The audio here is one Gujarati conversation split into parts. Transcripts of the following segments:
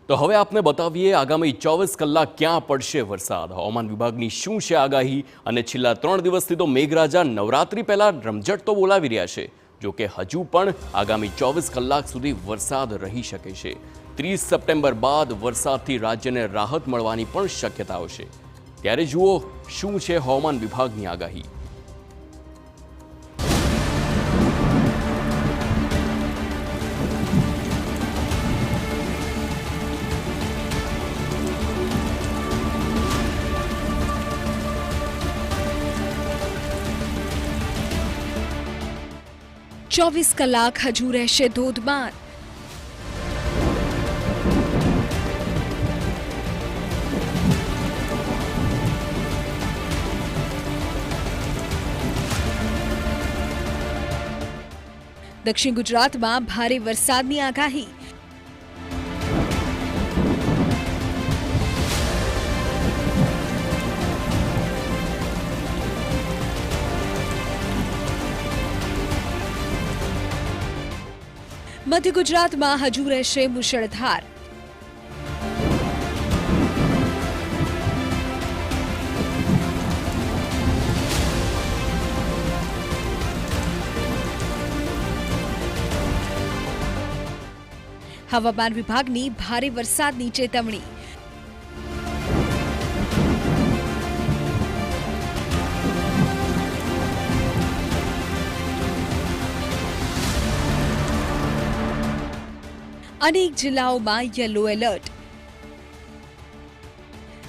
તો હવે આપને બતાવીએ આગામી 24 કલાક ક્યાં પડશે વરસાદ। હવામાન વિભાગની શું છે આગાહી અને છેલ્લા 3 દિવસથી તો મેઘરાજા નવરાત્રી પહેલા રમઝટ તો બોલાવી રહ્યા છે, જો કે હજુ પણ આગામી 24 કલાક સુધી વરસાદ રહી શકે છે। 30 સપ્ટેમ્બર બાદ વરસાદથી રાજ્યને રાહત મળવાની પણ શક્યતાઓ છે। ત્યારે જુઓ શું છે હવામાન વિભાગની આગાહી। चौबीस कलाक हजू रहशे धोधमार। दक्षिण गुजरात में भारे वरसादनी आगाही। मध्य गुजरात में हजू रहशे मुसळधार। हवामान विभागनी भारे वरसादनी चेतवणी। अनेक जिल्लाओं में येलो एलर्ट।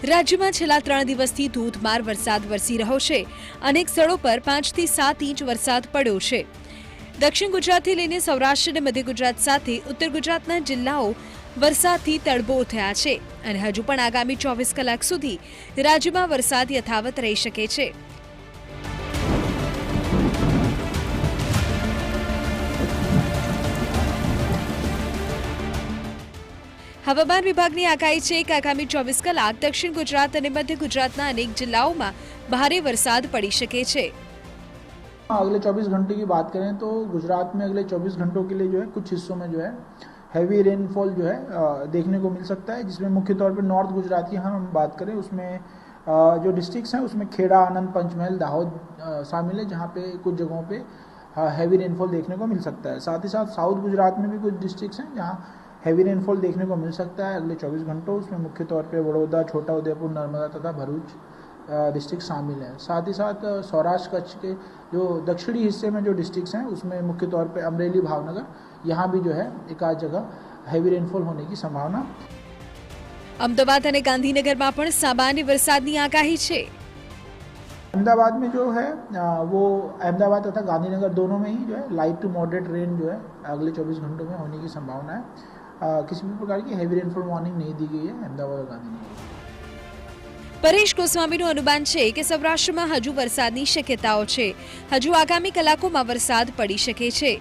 राज्य में छेल्ला 3 दिवसथी धोधमार वरसाद वरसी रह्यो छे। अनेक स्थळों पर 5 થી 7 इंच वरसाद पड्यो छे। दक्षिण गुजरातथी लईने सौराष्ट्र अने मध्य गुजरात साथे उत्तर गुजरातना जिल्लाओ वरसादथी तड़बो थया छे अने हजू पण आगामी 24 कलाक सुधी राज्यमां वरसाद यथावत रही शके छे। हवामान विभागनी आगाही छे के आगामी 24 कलाक दक्षिण गुजरात और मध्य गुजरातना अनेक जिल्लाओं में भारे वरसाद पड़ी शके छे। अगले 24 घंटे की बात करें तो गुजरात में अगले 24 घंटों के लिए जो है कुछ हिस्सों में जो है हैवी रेनफॉल जो है देखने को मिल सकता है, जिसमें मुख्य तौर पर नॉर्थ गुजरात की हम बात करें उसमें जो डिस्ट्रिक्ट्स हैं उसमें खेड़ा, आनंद, पंचमहल, दाहोद शामिल है, जहाँ पे कुछ जगहों पे हैवी रेनफॉल देखने को मिल सकता है। साथ ही साथ साउथ गुजरात में भी कुछ डिस्ट्रिक्ट्स हैं जहाँ हैवी रेनफॉल देखने को मिल सकता है अगले 24 घंटों। उसमें मुख्य तौर पे वडोदरा, छोटा उदेपुर, नर्मदा तथा भरूच डिस्ट्रिक्ट शामिल है। साथ ही साथ सौराष्ट्र कच्छ के जो दक्षिणी हिस्से में जो डिस्ट्रिक्ट्स हैं उसमें मुख्य तौर पे अमरेली, भावनगर, यहाँ भी जो है एक आध जगह हैवी रेनफॉल होने की संभावना। अमदावाद और गांधीनगर में पण सामान्य वरसादनी आगाही छे। अहमदाबाद में जो है वो अहमदाबाद तथा गांधीनगर दोनों में ही जो है लाइट टू मॉडरेट रेन जो है अगले 24 घंटों में होने की संभावना है। किसी भी प्रकार की हैवी रेनफॉल वार्निंग नहीं दी गई है अहमदाबाद और गांधीनगर। परेश गोस्वामीનું અનુમાન છે કે સૌરાષ્ટ્રમાં હજુ વરસાદની શક્યતાઓ છે। હજુ આગામી કલાકોમાં વરસાદ પડી શકે છે।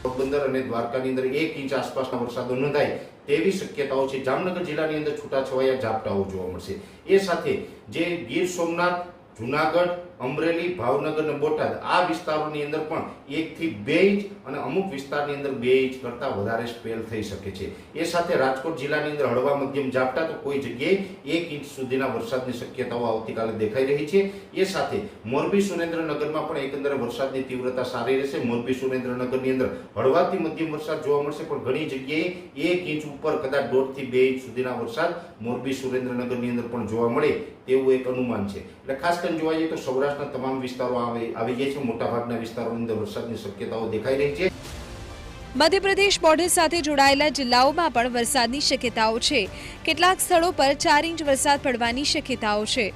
પોરબંદર અને દ્વારકાની અંદર 1 ઇંચ આસપાસના વરસાદો નોંધાય તેવી શક્યતાઓ છે। જામનગર જિલ્લાની અંદર છૂટાછવાયા ઝાપટાઓ જોવા મળશે। એ સાથે જે ગીર સોમનાથ, જૂનાગઢ, અમરેલી, ભાવનગર અને બોટાદ આ વિસ્તારોની અંદર પણ 1 થી 2 ઇંચ અને અમુક વિસ્તારની અંદર 2 ઇંચ કરતાં વધારે સ્પેલ થઈ શકે છે। એ સાથે રાજકોટ જિલ્લાની અંદર હળવા મધ્યમ ઝાપટા તો કોઈ જગ્યાએ 1 ઇંચ સુધીના વરસાદની શક્યતાઓ આવતીકાલે દેખાઈ રહી છે। એ સાથે મોરબી, સુરેન્દ્રનગરમાં પણ એકંદરે વરસાદની તીવ્રતા સારી રહેશે। મોરબી, સુરેન્દ્રનગરની અંદર હળવાથી મધ્યમ વરસાદ જોવા મળશે, પણ ઘણી જગ્યાએ 1 ઇંચ ઉપર કદાચ 1.5 થી 2 ઇંચ સુધીના વરસાદ મોરબી, સુરેન્દ્રનગરની અંદર પણ જોવા મળે તેવું એક અનુમાન છે। એટલે ખાસ કરીને જોવા જઈએ તો સૌરાષ્ટ્રના તમામ વિસ્તારો આવી ગયા છે। મોટાભાગના વિસ્તારોની અંદર વરસાદની શક્યતાઓ દેખાઈ રહી છે। મધ્યપ્રદેશ બોર્ડર સાથે જોડાયેલા જિલ્લાઓમાં પણ વરસાદની શક્યતાઓ છે। કેટલાક સ્થળો પર 4 ઇંચ વરસાદ પડવાની શક્યતાઓ છે।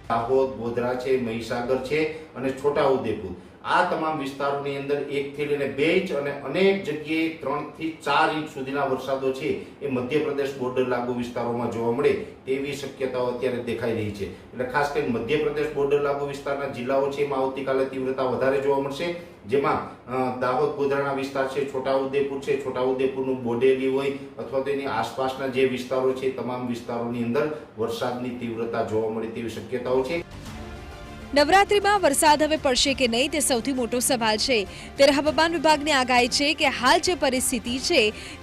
દાહોદ, ગોધરા છે, મહીસાગર છે અને છોટા ઉદેપુર આ તમામ વિસ્તારોની અંદર 1 થી લઈને 2 ઇંચ અને અનેક જગ્યાએ 3 થી 4 ઇંચ સુધીના વરસાદો છે એ મધ્યપ્રદેશ બોર્ડર લાગુ વિસ્તારોમાં જોવા મળે તેવી શક્યતાઓ અત્યારે દેખાઈ રહી છે। એટલે ખાસ કરીને મધ્યપ્રદેશ બોર્ડર લાગુ વિસ્તારના જિલ્લાઓ છે એમાં આવતીકાલે તીવ્રતા વધારે જોવા મળશે, જેમાં દાહોદ, ગોધરાના વિસ્તાર છે, છોટા ઉદેપુર છે, છોટા ઉદેપુરનું બોડેલી હોય અથવા તો એની આસપાસના જે વિસ્તારો છે તમામ વિસ્તારોની અંદર વરસાદની તીવ્રતા જોવા મળે તેવી શક્યતાઓ છે। નવરાત્રિમાં વરસાદ હવે પડશે કે નહીં તે સૌથી મોટો સવાલ છે. ત્યારે હવામાન વિભાગની આગાહી છે કે હાલ જે પરિસ્થિતિ છે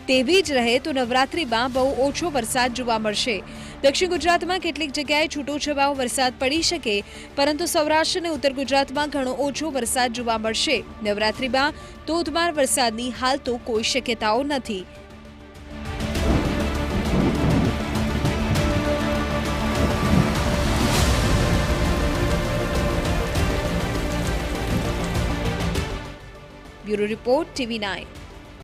તેવી જ રહે તો નવરાત્રિમાં બહુ ઓછો વરસાદ જોવા મળશે. દક્ષિણ ગુજરાતમાં કેટલીક જગ્યાએ છૂટોછવાયો વરસાદ પડી શકે, પરંતુ સૌરાષ્ટ્ર અને ઉત્તર ગુજરાતમાં ઘણો ઓછો વરસાદ જોવા મળશે. નવરાત્રિમાં ધોધમાર વરસાદની હાલ તો કોઈ શક્યતાઓ નથી. Bureau report TV9।